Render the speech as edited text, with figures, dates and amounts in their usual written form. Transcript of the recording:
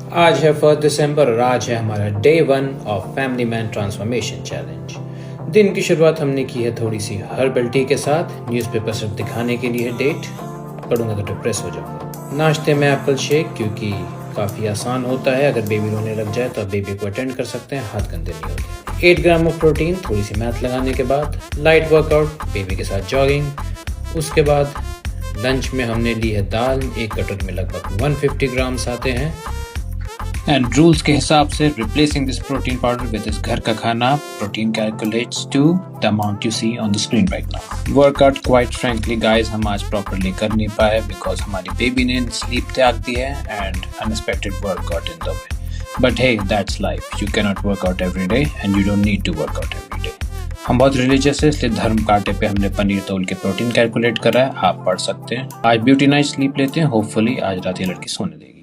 आज है 1 दिसंबर और आज है हमारा day 1 of family man transformation challenge. दिन की शुरुआत हमने की है थोड़ी सी हर्बल टी के साथ। न्यूज़पेपर सिर्फ दिखाने के लिए डेट पढ़ूंगा तो डिप्रेस हो जाऊंगा। नाश्ते में एप्पल शेक, क्योंकि काफ़ी आसान होता है। अगर बेबी रोने लग जाए तो आप बेबी को अटेंड कर सकते हैं, हाथ गंदे नहीं होते। 8 ग्राम ऑफ प्रोटीन, थोड़ी सी मैथ लगाने के बाद। लाइट वर्कआउट, बेबी के साथ जॉगिंग। उसके बाद लंच में हमने ली है दाल। एक कटोरी में लगभग 150 ग्राम्स आते हैं। एंड रूल्स के हिसाब से replacing this protein powder with this घर का खाना, protein calculates to the amount you see on the screen right now. Workout quite frankly guys हम आज प्रॉपरली कर नहीं पाए बिकॉज हमारी बेबी ने स्लीप त्याग दी है and unexpected work got in the way. But hey, that's life. You can not work out every day and you don't need to work out every day. हम बहुत रिलीजियस है, इसलिए धर्म कांटे पे हमने पनीर तौल के प्रोटीन कैलकुलेट करा है। आप पढ़ सकते हैं। आज ब्यूटी नाइट स्लीप लेते हैं। होपफुली आज रात ये लड़की सोने देगी।